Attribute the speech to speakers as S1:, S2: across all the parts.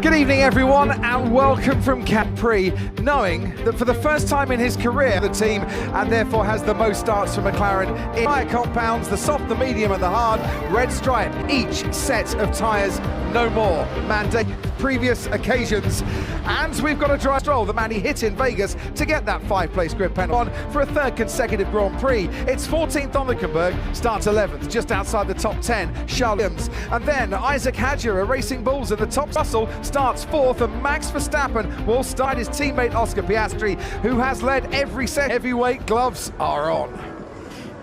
S1: Good evening everyone and welcome from Qatar, knowing that for the first time in his career the team and therefore has the most starts for McLaren in tyre compounds, the soft, the medium and the hard, red stripe, each set of tyres, no more mandate previous occasions. And we've got a dry stroll, the man he hit in Vegas to get that 5th-place grid penalty on for a third consecutive Grand Prix. It's 14th on Hülkenberg, starts 11th, just outside the top 10, Charles Williams. And then Isaac Hadjar, a Racing Bulls at the top. Russell starts 4th, and Max Verstappen will start his teammate Oscar Piastri, who has led every set. Heavyweight gloves are on.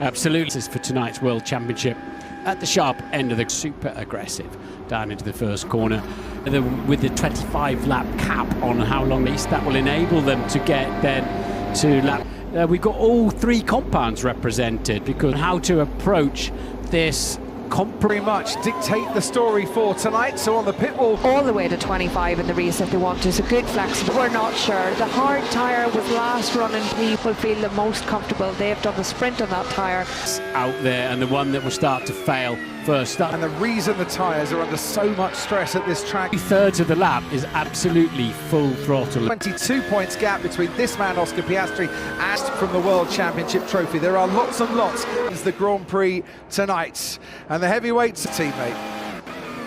S2: Absolutely. This is for tonight's World Championship. At the sharp end of the super aggressive, down into the first corner, with the 25-lap cap on how long that will enable them to get then to lap. We've got all three compounds represented, because how to approach this
S1: pretty much dictate the story for tonight. So on the pit wall,
S3: all the way to 25 in the race if they want to. So good flexible. We're not sure. The hard tyre with last running people feel the most comfortable. They've done the sprint on that tyre.
S2: Out there, and the one that will start to fail first up.
S1: And the reason the tyres are under so much stress at this track.
S2: 2/3 of the lap is absolutely full throttle.
S1: 22 points gap between this man, Oscar Piastri, and from the World Championship trophy. There are lots and lots as the Grand Prix tonight. And the heavyweights teammate.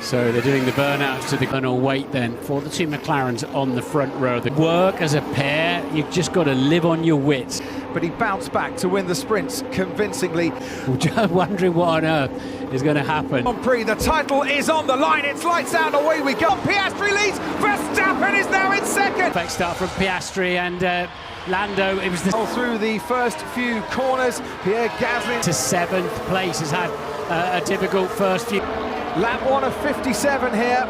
S2: So they're doing the burnouts to the gunner weight then for the two McLarens on the front row. They work as a pair, you've just got to live on your wits.
S1: But he bounced back to win the sprints convincingly.
S2: We're just wondering what on earth is going to happen.
S1: Grand Prix, the title is on the line, it's lights out, away we go. Piastri leads, Verstappen is now in second.
S2: Perfect start from Piastri and Lando. It was
S1: all through the first few corners. Pierre Gasly
S2: to 7th place, has had a difficult first few.
S1: Lap 1 of 57 here,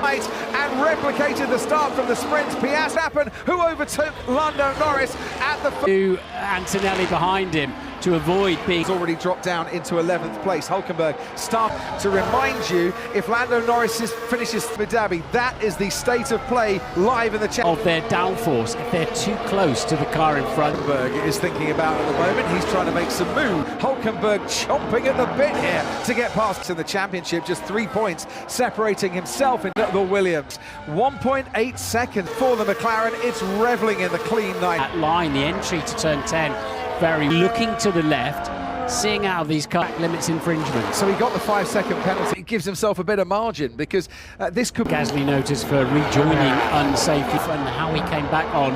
S1: and replicated the start from the sprint. Verstappen, who overtook Lando Norris at the
S2: Antonelli behind him to avoid being
S1: already dropped down into 11th place. Hülkenberg start to remind you, if Lando Norris finishes Abu Dhabi, that is the state of play live in the chat
S2: of their downforce if they're too close to the car in front.
S1: Hülkenberg is thinking about at the moment. He's trying to make some move. Hülkenberg chomping at the bit here to get past in the championship. Just 3 points separating himself in the Williams. 1.8 seconds for the McLaren. It's reveling in the clean night.
S2: That line, the entry to turn 10. Very looking to the left, seeing out of these car limits infringements.
S1: So he got the 5-second penalty. He gives himself a bit of margin, because this could...
S2: Gasly noticed for rejoining unsafely, and how he came back on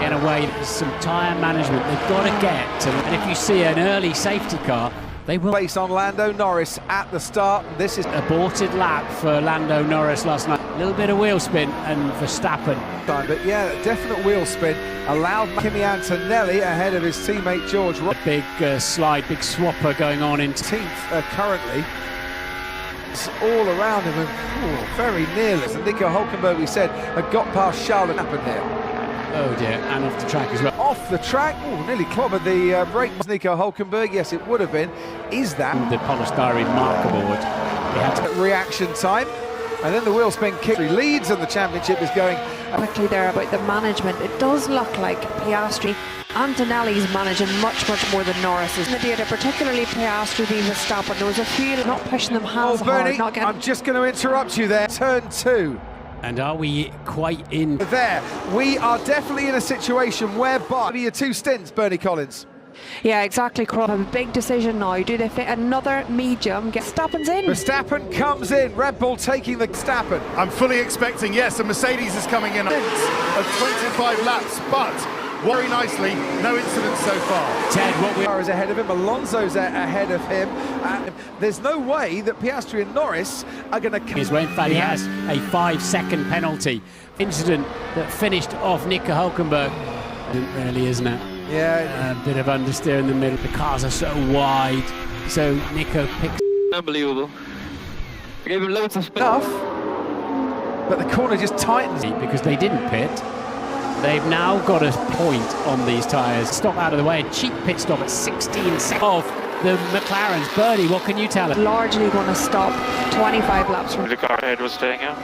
S2: in a way. There's some tyre management they've got to get to, and if you see an early safety car, they will
S1: place on Lando Norris at the start. This is
S2: aborted lap for Lando Norris last night. A little bit of wheel spin and Verstappen.
S1: But yeah, definite wheel spin allowed Kimi Antonelli ahead of his teammate George.
S2: A big slide, big swapper going on in
S1: 10th currently. It's all around him and very nearly. And Nico Hülkenberg, we said, had got past Charles Verstappen here.
S2: Oh dear, and off the track as well.
S1: Off the track, nearly clobbered the brake. Nico Hülkenberg, yes it would have been. Is that
S2: the polystyrene marker board? He had to
S1: reaction time, and then the wheel spin kick. He leads, and the championship is going
S3: quickly there about the management. It does look like Piastri, Antonelli's managing much more than Norris's. The data, particularly Piastri being Verstappen, there was a few not pushing them hands
S1: Bernie,
S3: hard. Not getting...
S1: I'm just going to interrupt you there. Turn 2.
S2: And are we quite in
S1: there? We are definitely in a situation whereby your 2 stints, Bernie Collins.
S3: Yeah, exactly. Have a big decision now. Do they fit another medium? Get Verstappen's in.
S1: Verstappen comes in. Red Bull taking the Verstappen.
S4: I'm fully expecting, yes, a Mercedes is coming in of 25 laps, but very nicely, no incidents so far.
S1: Ted, what we are is ahead of him. Alonso's ahead of him. There's no way that Piastri and Norris are going to come.
S2: In fact, he has a 5-second penalty. Incident that finished off Nico Hülkenberg. Really, isn't it?
S1: Yeah.
S2: A bit of understeer in the middle. The cars are so wide. So Nico picks.
S5: Unbelievable. I gave him loads of
S1: stuff. But the corner just tightens.
S2: Because they didn't pit. They've now got a point on these tyres. Stop out of the way. A cheap pit stop at 16 seconds of the McLarens. Bernie, what can you tell us?
S3: Largely going to stop 25 laps from
S5: the car ahead was staying out.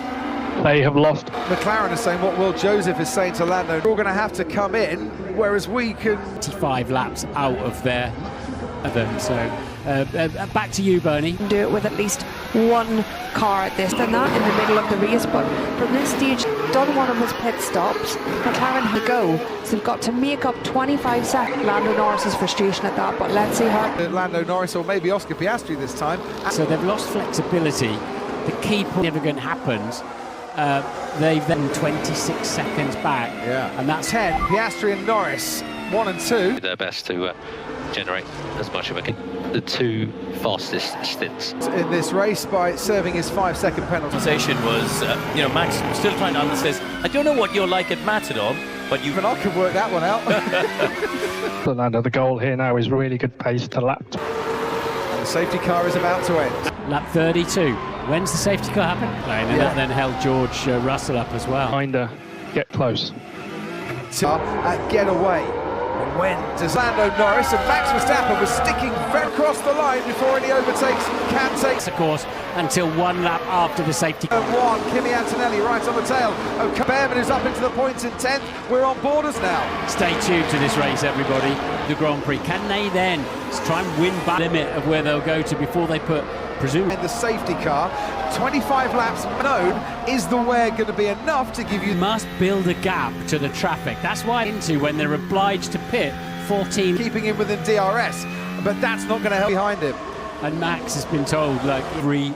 S6: They have lost.
S1: McLaren is saying what Will Joseph is saying to Lando. We're all going to have to come in, whereas we can...
S2: 25 laps out of there. So back to you, Bernie.
S3: Do it with at least one car at this and that in the middle of the race, but from this stage, done one of his pit stops. McLaren had to go, so they've got to make up 25 seconds. Lando Norris's frustration at that, but let's see how.
S1: Lando Norris or maybe Oscar Piastri this time.
S2: So they've lost flexibility. The key point never going to happens. They've then 26 seconds back.
S1: Yeah.
S2: And that's
S1: 10, Piastri and Norris, 1 and 2.
S6: Their best to generate as much of the two fastest stints
S1: In this race by serving his 5-second penalty.
S7: Conversation was, Max was still trying to understand. I don't know what you're like at Matador, but
S1: Even I could work that one out.
S8: Lando, the goal here now is really good pace to lap.
S1: The safety car is about to end.
S2: lap 32. When's the safety car happen? And that then held George Russell up as well.
S8: Kinda get close.
S1: Get away. And when does Lando Norris and Max Verstappen was sticking very across the line before any overtakes can take.
S2: Of course, until one lap after the safety car.
S1: One, Kimi Antonelli right on the tail. Behrman is up into the points in 10th. We're on borders now.
S2: Stay tuned to this race, everybody. The Grand Prix. Can they then try and win back the limit of where they'll go to before they put, presumably,
S1: In the safety car, 25 laps known. Is the wear going to be enough to give you...
S2: must build a gap to the traffic. That's why into when they're obliged to pit 14.
S1: Keeping him within DRS, but that's not going to help behind him.
S2: And Max has been told, like, every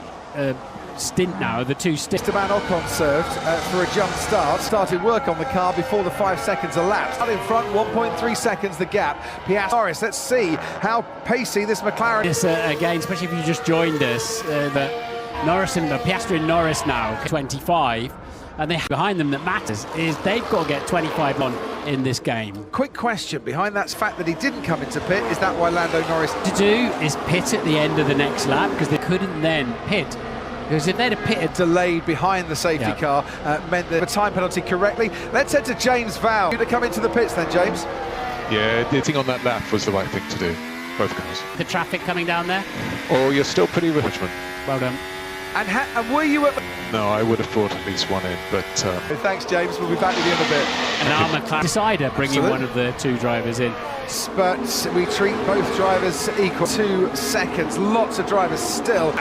S2: stint now, the two stints.
S1: Esteban Ocon served for a jump start. Started work on the car before the 5 seconds elapsed. Out in front, 1.3 seconds the gap. Piastri Norris, let's see how pacey this McLaren
S2: This again, especially if you just joined us, that Norris and Piastri and Norris now 25, and they behind them that matters is they've got to get 25 on in this game.
S1: Quick question behind that fact that he didn't come into pit. Is that why Lando Norris
S2: To do is pit at the end of the next lap because they couldn't then pit. Because if they'd have pitted,
S1: delayed behind the safety car meant the time penalty correctly? Let's head to James Vowell to come into the pits then, James.
S9: Yeah, the thing on that lap was the right thing to do, both cars.
S2: the traffic coming down there.
S9: Oh, you're still pretty Richmond.
S2: Well done.
S1: And were you at...
S9: No, I would have thought at least one in, but...
S1: Thanks, James. We'll be back with you in a bit.
S2: And our McLaren decider bringing
S1: Absolutely.
S2: one of the two drivers in.
S1: But we treat both drivers equal. 2 seconds. Lots of drivers still.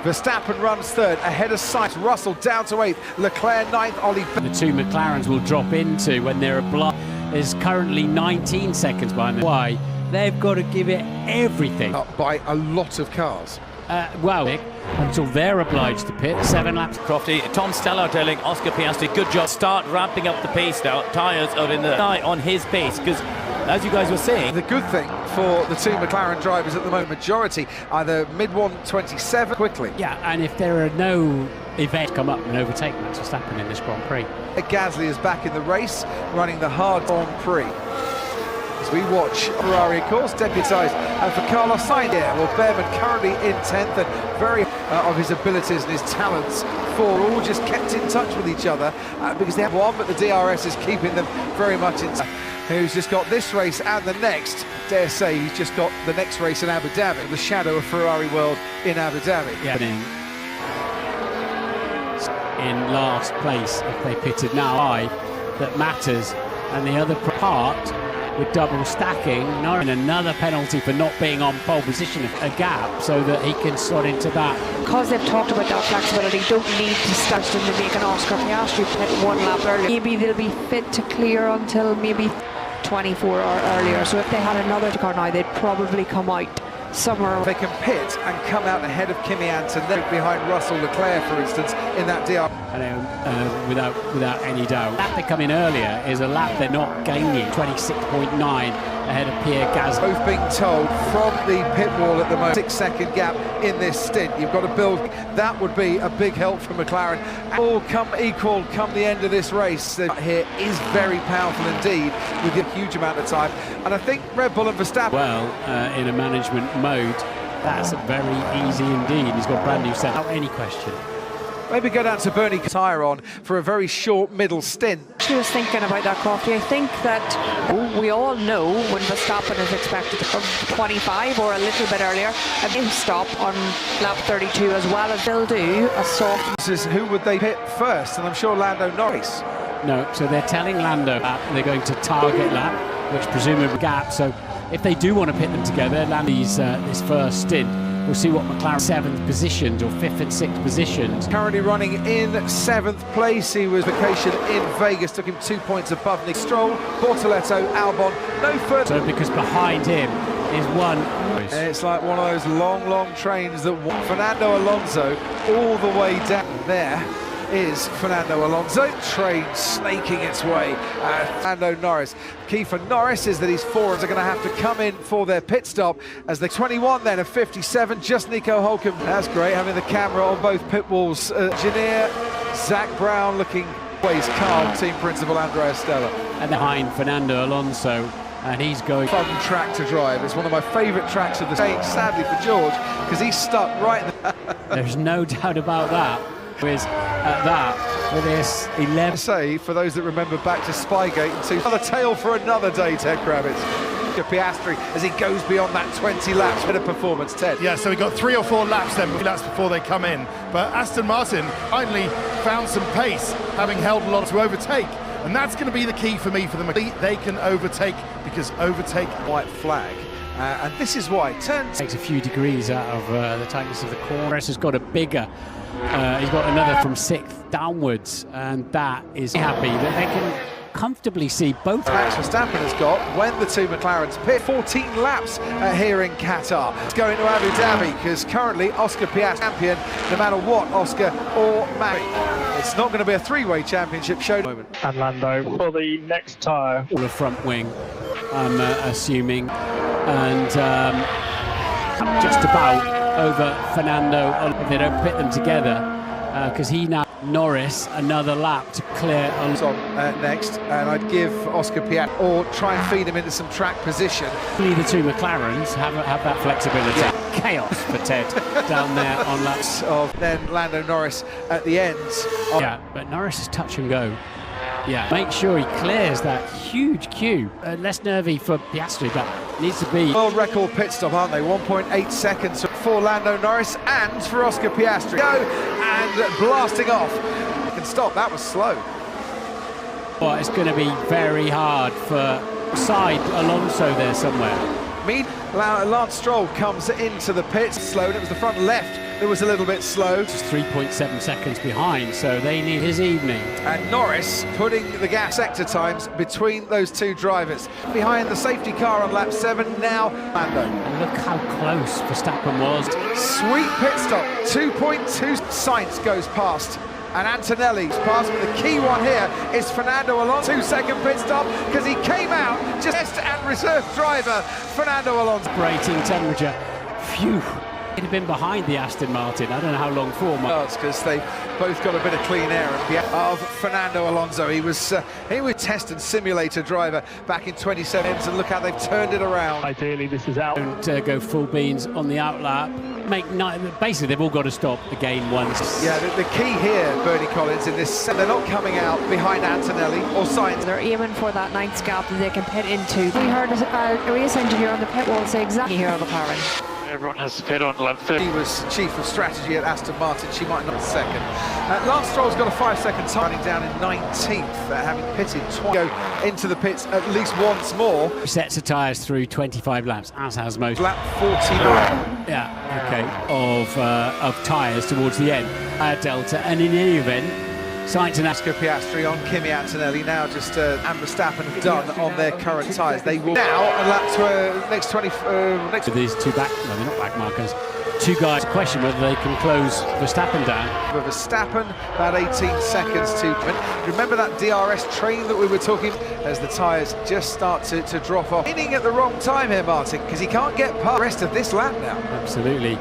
S1: Verstappen runs third, ahead of Sainz. Russell down to 8th. Leclerc 9th. Ollie...
S2: The two McLarens will drop into when they're obliged. Is currently 19 seconds behind them. Why? They've got to give it everything.
S1: Up by a lot of cars.
S2: Well, until they're obliged to pit. 7 laps.
S7: Crofty, Tom Stella telling Oscar Piastri, good job, start ramping up the pace now. Tyres are in the eye on his pace, because as you guys were saying,
S1: The good thing for the two McLaren drivers at the moment, majority either mid-127 quickly.
S2: Yeah, and if there are no events come up and overtake Max Verstappen in this Grand Prix.
S1: Gasly is back in the race, running the hard Grand Prix. As we watch Ferrari, of course, deputised for Carlos Sainz. Well, Behrman currently in 10th, and very of his abilities and his talents for all just kept in touch with each other because they have one, but the DRS is keeping them very much in touch. Who's just got this race and the next. Dare say he's just got the next race in Abu Dhabi, the shadow of Ferrari World in Abu Dhabi.
S2: Yeah. In last place if they pitted now. 5 that matters, and the other part with double stacking, and another penalty for not being on pole position, a gap so that he can slot into that.
S3: Because they've talked about that flexibility, don't need to start them to make an Oscar Piastri pit 1 lap earlier. Maybe they'll be fit to clear until maybe 24 or earlier. So if they had another car now, they'd probably come out somewhere.
S1: They can pit and come out ahead of Kimi Antonelli behind Russell Leclerc, for instance, in that DR.
S2: Without any doubt. The lap they come in earlier is a lap they're not gaining, 26.9 ahead of Pierre Gasly.
S1: Both being told from the pit wall at the moment, 6-second gap in this stint. You've got to build. That would be a big help for McLaren. All come equal come the end of this race. Here is very powerful indeed with a huge amount of time. And I think Red Bull and Verstappen...
S2: Well, in a management mode, that's very easy indeed. He's got brand new set. Without any question.
S1: Maybe go down to Bernie tyre on for a very short middle stint.
S3: I was thinking about that, Crofty. I think that we all know when Verstappen is expected to come 25 or a little bit earlier, and they'll stop on lap 32 as well as they'll do a soft.
S1: This is who would they pit first, and I'm sure Lando Norris.
S2: No, so they're telling Lando that they're going to target lap, which presumably gap. So if they do want to pit them together, Lando's this first stint, We'll see what McLaren 7th positions or 5th and 6th positions.
S1: Currently running in 7th place. He was vacation in Vegas, took him 2 points above Nick Stroll, Bortoletto, Albon, no further.
S2: So because behind him is one.
S1: It's like one of those long trains that Fernando Alonso all the way down there. Is Fernando Alonso, train snaking its way. Lando Norris. Key for Norris is that his forerunners are going to have to come in for their pit stop as the 21 then of 57, just Nico Hülkenberg. That's great, having the camera on both pit walls. Engineer Zach Brown looking always calm, team principal Andrea Stella.
S2: And behind Fernando Alonso, and he's going.
S1: Fun track to drive. It's one of my favourite tracks of the day, sadly for George, because he's stuck right in the
S2: There's no doubt about that. Is at that with this 11.
S1: Say for those that remember back to Spygate and another tale for another day, Ted Kravitz. Piastri as he goes beyond that 20 laps. Bit of performance, Ted.
S4: Yeah, so we got 3 or 4 laps then, laps before they come in. But Aston Martin finally found some pace, having held a lot to overtake. And that's going to be the key for me for them. They can overtake, because overtake
S1: white flag. And this is why turns
S2: takes a few degrees out of the tightness of the corner. Has got a bigger. He's got another from 6th downwards, and that is happy that they can comfortably see both.
S1: Max Verstappen has got when the two McLarens pit 14 laps here in Qatar. It's going to Abu Dhabi because currently Oscar Piastri champion, no matter what Oscar or Max. It's not going to be a three-way championship show moment.
S8: And Lando for the next tyre.
S2: All the front wing, I'm assuming, and just about over Fernando if they don't pit them together, because he now Norris another lap to clear
S1: on next, and I'd give Oscar Piastri or try and feed him into some track position.
S2: Only the two McLarens have that flexibility.
S1: Yeah.
S2: Chaos for Ted down there on laps
S1: of then Lando Norris at the ends.
S2: Yeah, but Norris is touch and go. Yeah, make sure he clears that huge queue. Less nervy for Piastri, but needs to be.
S1: World record pit stop, aren't they? 1.8 seconds for Lando Norris and for Oscar Piastri. Go and blasting off. Can stop. That was slow.
S2: Well, it's going to be very hard for side Alonso there somewhere.
S1: Lance Stroll comes into the pits slow. It was the front left that was a little bit slow.
S2: Just 3.7 seconds behind, so they need his evening.
S1: And Norris putting the gas sector times between those two drivers. Behind the safety car on lap 7, now Lando.
S2: And look how close Verstappen was.
S1: Sweet pit stop, 2.2. Sainz goes past. And Antonelli's past, but the key one here is Fernando Alonso. 2-second pit stop because he came out just and reserve driver Fernando Alonso.
S2: Operating temperature. Phew. He'd have been behind the Aston Martin. I don't know how long for.
S1: Because they both got a bit of clean air of Fernando Alonso. He was test and simulator driver back in 2017, and look how they've turned it around.
S8: Ideally, this is out.
S2: Don't go full beans on the outlap. Basically, they've all got to stop again once.
S1: Yeah, the key here, Bernie Collins, in this, they're not coming out behind Antonelli or Sainz.
S3: They're aiming for that 9th gap that they can pit into. We heard a race engineer on the pit wall say exactly here on McLaren.
S5: Everyone has to pit on lap 30.
S1: She was chief of strategy at Aston Martin. She might not second. Lance Stroll's got a 5-second time, running down in 19th, having pitted twice. Go into the pits at least once more.
S2: Sets of tyres through 25 laps, as has most.
S1: Lap 49.
S2: Yeah, okay. Of tyres towards the end. Delta, and in any event, Sainz and
S1: Oscar Piastri on Kimi Antonelli now just and Verstappen have done on their current tyres. They will now next 20 next.
S2: With these two they're not back markers. Two guys question whether they can close Verstappen down.
S1: For Verstappen, about 18 seconds to remember that DRS train that we were talking as the tyres just start to drop off. Leaning at the wrong time here, Martin, because he can't get past the rest of this lap now.
S2: Absolutely.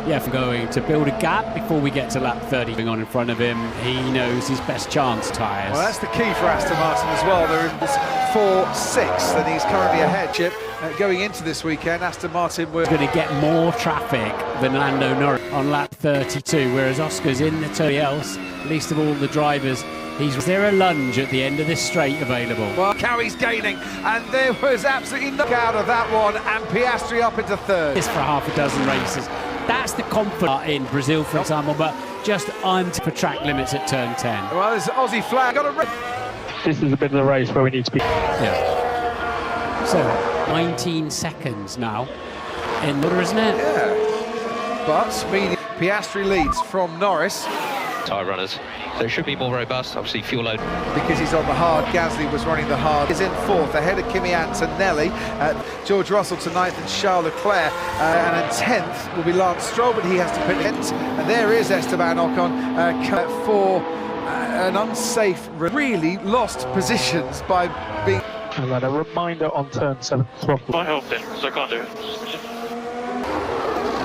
S2: Yeah, for going to build a gap before we get to lap 30 going on in front of him. He knows his best chance tyres.
S1: Well, that's the key for Aston Martin as well. They're in 4-6 and he's currently ahead. Chip, going into this weekend, Aston Martin were
S2: going to get more traffic than Lando Norris on lap 32, whereas Oscar's in the turn else, least of all the drivers. Is there a lunge at the end of this straight available?
S1: Well, Cowie's gaining, and there was absolutely no out of that one, and Piastri up into third.
S2: This for half a dozen races. That's the confidence in Brazil, for example, but just for track limits at turn 10.
S1: Well, there's an Aussie flag.
S8: This is a bit of the race where we need to be.
S2: Yeah. So, 19 seconds now in order, isn't it?
S1: Yeah. but Piastri leads from Norris.
S6: Tyre runners. So it should be more robust, obviously fuel load.
S1: Because he's on the hard, Gasly was running the hard. He's in fourth, ahead of Kimi Antonelli, George Russell to ninth and Charles Leclerc, and in 10th will be Lance Stroll, but he has to pit it. And there is Esteban Ocon for an unsafe, really lost positions by being...
S8: And then a reminder on turn 7, throttle.
S5: I hope then, because I can't do it.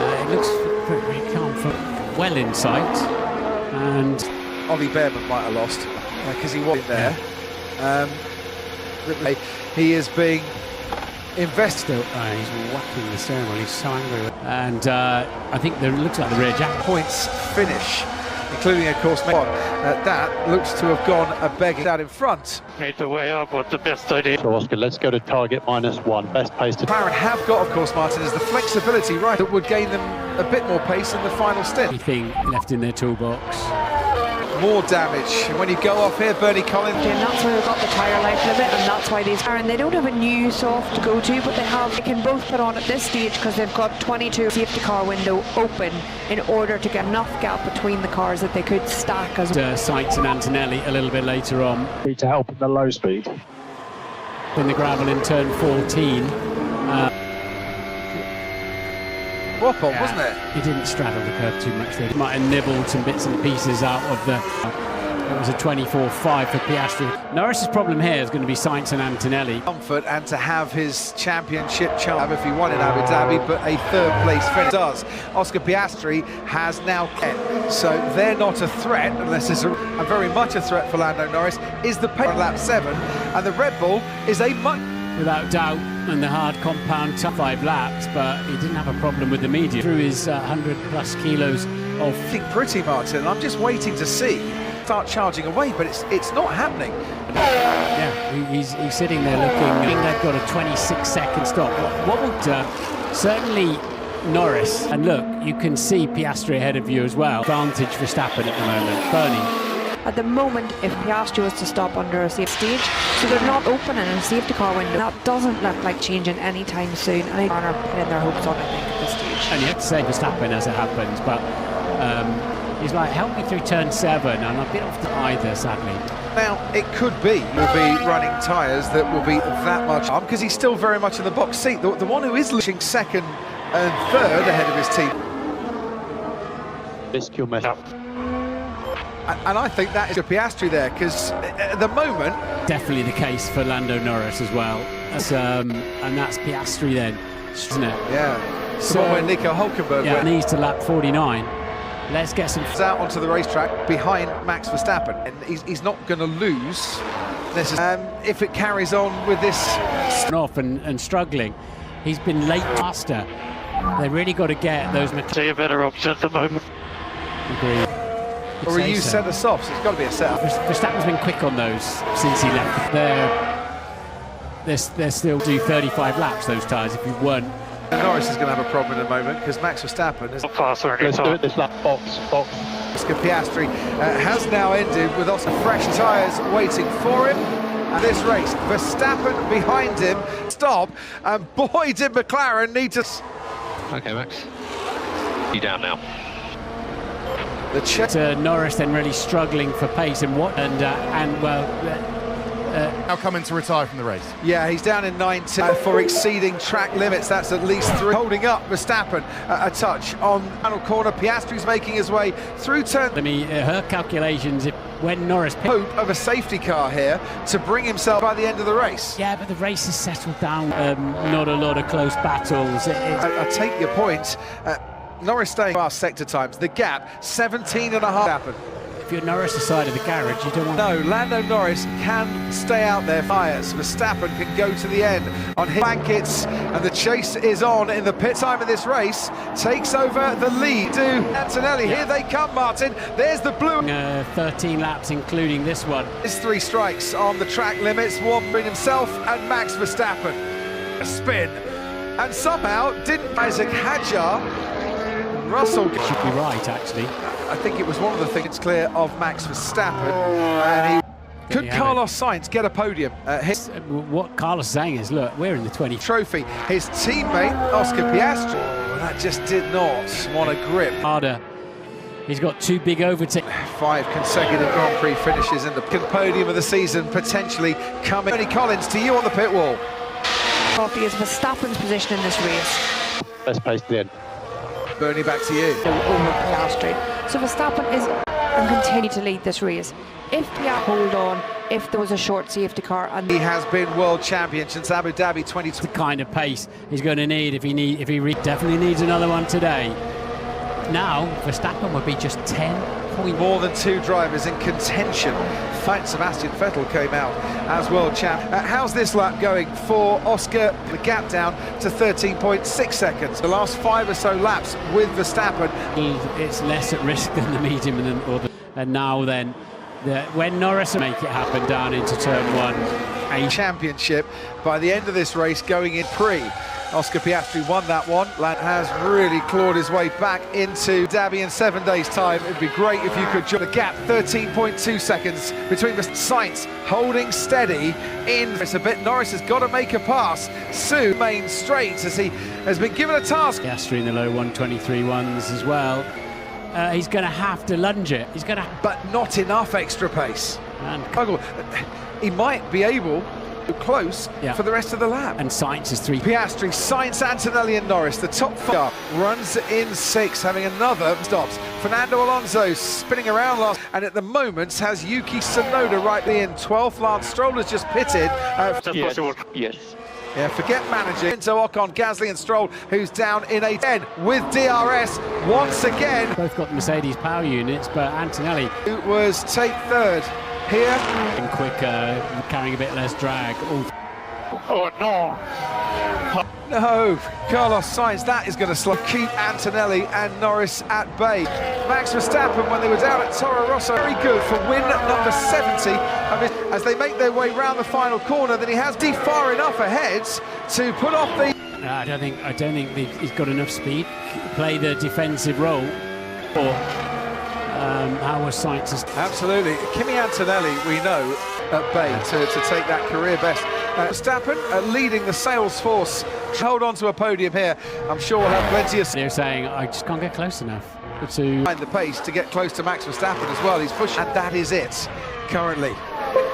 S2: It looks pretty calm from well in sight, and
S1: Ollie Bearman might have lost because he wasn't there. He is being invested.
S2: he's whacking the steering wheel. He's so angry, and I think it looks like the rear jack
S1: points finish, including, of course, that looks to have gone a begging out in front.
S5: Made the way up, what's the best idea?
S8: So Oscar, let's go to target -1. Best pace to...
S1: McLaren have got, of course, Martin, is the flexibility, right, that would gain them a bit more pace in the final stint.
S2: anything left in their toolbox.
S1: More damage. And when you go off here, Bernie Collins...
S3: And that's why we've got the tyre life limit, and that's why these and they don't have a new soft to go to, but they can both put on at this stage because they've got 22 safety car window open in order to get enough gap between the cars that they could stack as
S2: Sainz and Antonelli a little bit later on.
S8: To help in the low speed.
S2: In the gravel in turn 14.
S1: Whop on, wasn't it?
S2: He didn't straddle the curb too much there. Might have nibbled some bits and pieces out of the... It was a 24.5 for Piastri. Norris's problem here is going to be Sainz and Antonelli.
S1: Comfort and to have his championship chance if he won in Abu Dhabi, but a third place finish does. Oscar Piastri has now kept, so they're not a threat unless it's a very much a threat for Lando Norris. Is the pace on lap 7, and the Red Bull is a much...
S2: Without doubt, and the hard compound took 5 laps, but he didn't have a problem with the medium. Through his 100 plus kilos of...
S1: I think pretty, Martin. I'm just waiting to see start charging away, but it's not happening.
S2: Yeah, he's sitting there looking. I think they've got a 26-second stop. What would certainly Norris, and look, you can see Piastri ahead of you as well. Advantage for Verstappen at the moment. Bernie.
S3: at the moment if Piastri was to stop under a safe stage, so they're not opening a safety car window. That doesn't look like changing anytime soon, and I think are putting their hopes on it, I think, at this stage.
S2: And you have to say Verstappen as it happens, but he's like, help me through turn 7, and I've been off to either, sadly.
S1: Now, it could be we'll be running tyres that will be that much on, because he's still very much in the box seat. The one who is looking second and third ahead of his team. And I think that is a Piastri there, because at the moment...
S2: Definitely the case for Lando Norris as well. And that's Piastri then, isn't it?
S1: Yeah.
S2: So
S1: where Nico Hulkenberg
S2: went.
S1: went.
S2: Needs to lap 49. Let's get some...
S1: out onto the racetrack behind Max Verstappen. And he's not going to lose if it carries on with this...
S2: Off and struggling. He's been late faster. They really got to get those...
S5: Say a better option at the moment.
S2: Agreed.
S1: Or are you centre softs? It's got to be a setup.
S2: Verstappen's been quick on those since he left. They're still do 35 laps, those tyres, if you weren't.
S1: And Norris is going to have a problem in a moment, because Max Verstappen is...
S8: Let's do it this lap, box.
S1: Oscar Piastri has now ended with Oscar fresh tyres waiting for him. And this race, Verstappen behind him, stop, and boy did McLaren need to...
S6: Okay, Max. You down now.
S2: Norris then really struggling for pace and
S4: now coming to retire from the race.
S1: Yeah, he's down in 19 for exceeding track limits. That's at least 3. Holding up Verstappen a touch on the final corner. Piastri's making his way through turn.
S2: I mean, her calculations, when Norris...
S1: Hope of a safety car here to bring himself by the end of the race.
S2: Yeah, but the race has settled down. Not a lot of close battles.
S1: I take your point. Norris staying fast sector times. The gap, 17.5 happen.
S2: If you're Norris' side of the garage, you don't want...
S1: No, Lando Norris can stay out there. Fires. Verstappen can go to the end on his blankets, and the chase is on in the pit time of this race. Takes over the lead to Antonelli. Here they come, Martin. There's the blue.
S2: 13 laps, including this one.
S1: There's 3 strikes on the track limits. One being himself and Max Verstappen. A spin. And somehow didn't Isaac Hadjar... Russell
S2: should be right, actually.
S1: I think it was one of the things clear of Max Verstappen, and he could Carlos Sainz get a podium.
S2: What Carlos is saying is, look, we're in the 20
S1: Trophy. His teammate, Oscar Piastri, that just did not want to grip.
S2: harder. He's got 2 big overtakes.
S1: 5 consecutive Grand Prix finishes in the podium of the season, potentially coming. Tony Collins, to you on the pit wall.
S3: Coffee is Verstappen's position in this race.
S8: Best place to the end.
S1: Bernie, back to you.
S3: Over Piastri. So Verstappen is and continue to lead this race. If Piastri hold on, if there was a short safety car, and
S1: He has been world champion since Abu Dhabi 2020.
S2: The kind of pace he's going to need if he definitely needs another one today. Now Verstappen would be just 10 points.
S1: More than 2 drivers in contention. Thanks, Sebastian Vettel came out as world champ. How's this lap going for Oscar? The gap down to 13.6 seconds. The last 5 or so laps with Verstappen.
S2: It's less at risk than the medium and now then when Norris will make it happen down into turn 1.
S1: A championship by the end of this race going in pre. Oscar Piastri won that one. Has really clawed his way back into Dhabi in 7 days' time. It'd be great if you could join the gap. 13.2 seconds between the Sainz holding steady in. It's a bit. Norris has got to make a pass soon. Main straight as he has been given a task.
S2: Piastri in the low 123 ones as well. He's going to have to lunge it. He's going to,
S1: but not enough extra pace.
S2: And
S1: he might be able to close for the rest of the lap.
S2: And Sainz is 3.
S1: Piastri, Sainz, Antonelli and Norris, the top 5, runs in 6, having another stops. Fernando Alonso spinning around last, and at the moment has Yuki Tsunoda right in 12th. Lance Stroll has just pitted.
S5: Yes.
S1: Yeah, forget managing. Into Ocon, Gasly and Stroll, who's down in a 10 with DRS once again.
S2: Both got Mercedes power units, but Antonelli
S1: who was take 3rd here.
S2: and quicker, carrying a bit less drag.
S5: Oh no!
S1: No, Carlos Sainz, that is going to keep Antonelli and Norris at bay. Max Verstappen, when they were down at Toro Rosso, very good for win number 70. As they make their way round the final corner, then he has far enough ahead to put off the...
S2: I don't think he's got enough speed. Play the defensive role, or how was Sainz?
S1: Absolutely. Kimi Antonelli, we know, at bay to take that career best. Verstappen leading the Salesforce. Hold on to a podium here. I'm sure we'll have plenty of...
S2: They're saying, I just can't get close enough to
S1: find the pace to get close to Max Verstappen as well. He's pushing, and that is it, currently.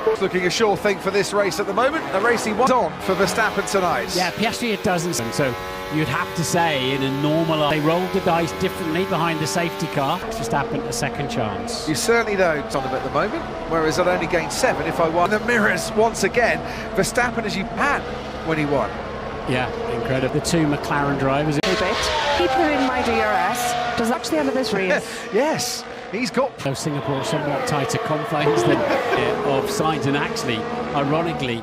S1: It's looking a sure thing for this race at the moment. The race he won on for Verstappen tonight.
S2: Yeah, Piastri it doesn't. So you'd have to say in a normal... They rolled the dice differently behind the safety car. Verstappen a second chance.
S1: You certainly don't on him at the moment, whereas I'd only gained 7 if I won. The mirrors once again. Verstappen as you had when he won.
S2: Yeah, incredible. The 2 McLaren drivers.
S3: keep them in my DRS. Does actually end of this race?
S1: Yes. He's got...
S2: Singapore somewhat tighter confines than of Sainz, and actually, ironically,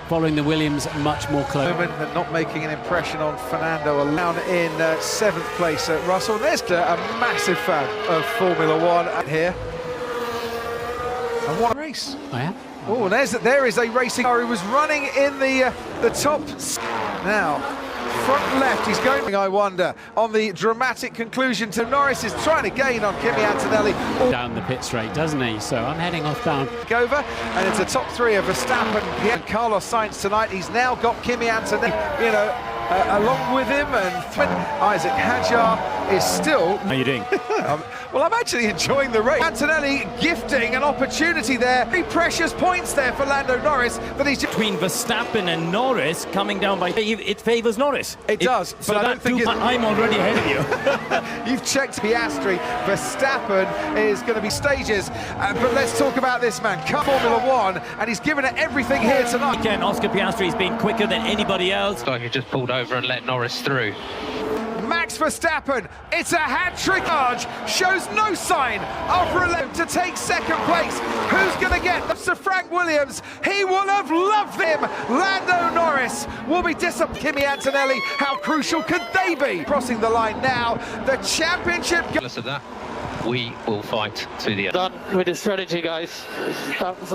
S2: following the Williams much more close.
S1: They're not making an impression on Fernando Alone in 7th place at Russell. There's a massive fan of Formula One here. And what a race.
S2: Oh, yeah?
S1: Oh, there is a racing car who was running in the top. Now, front left, he's going, I wonder, on the dramatic conclusion to Norris is trying to gain on Kimi Antonelli.
S2: Down the pit straight, doesn't he? So I'm heading off down.
S1: Over, and it's a top 3 of Verstappen and Carlos Sainz tonight. He's now got Kimi Antonelli, along with him, and Isaac Hadjar is still...
S7: How are you doing?
S1: Well, I'm actually enjoying the race. Antonelli gifting an opportunity there. 3 precious points there for Lando Norris that he's just...
S7: Between Verstappen and Norris coming down by... It favours Norris.
S1: It does, but I don't think
S7: I'm already ahead of you.
S1: You've checked Piastri. Verstappen is going to be stages. But let's talk about this man. Formula One, and he's given it everything here tonight.
S7: Again, Oscar Piastri's been quicker than anybody else.
S6: Like he just pulled over and let Norris through.
S1: Max Verstappen, it's a hat-trick charge, shows no sign of relenting to take 2nd place. Who's going to get Sir Frank Williams? He will have loved him. Lando Norris will be disappointed. Kimi Antonelli, how crucial could they be? Crossing the line now, the championship...
S6: Regardless of that, we will fight to the end.
S5: Done with the strategy, guys. That was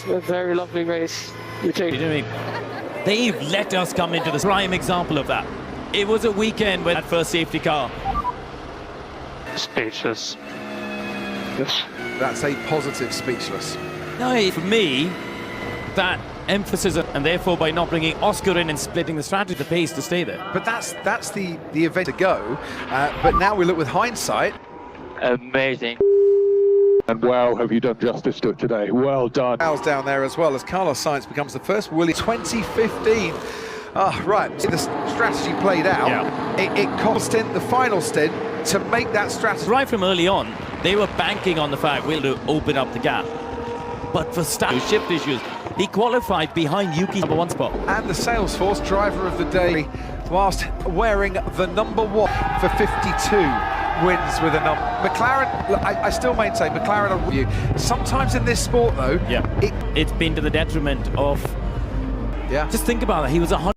S5: a very lovely race.
S7: They've let us come into the prime example of that. It was a weekend with that first safety car.
S5: Speechless. Yes.
S1: That's a positive speechless.
S7: No, for me, that emphasis, and therefore by not bringing Oscar in and splitting the strategy, the pace to stay there.
S1: But that's the event to go. But now we look with hindsight.
S5: Amazing.
S9: And wow, have you done justice to it today? Well done.
S1: Fouls down there as well as Carlos Sainz becomes the first Williams 2015. Right, see the strategy played out.
S7: Yeah.
S1: It cost him the final stint to make that strategy.
S7: Right from early on, they were banking on the fact we'll open up the gap. But for shift issues, he qualified behind Yuki's #1 spot.
S1: And the Salesforce driver of the day, whilst wearing the #1 for 52 wins with a number. McLaren, look, I still maintain McLaren are with you. Sometimes in this sport though,
S7: it's been to the detriment of.
S1: Yeah.
S7: Just think about it. He was 100.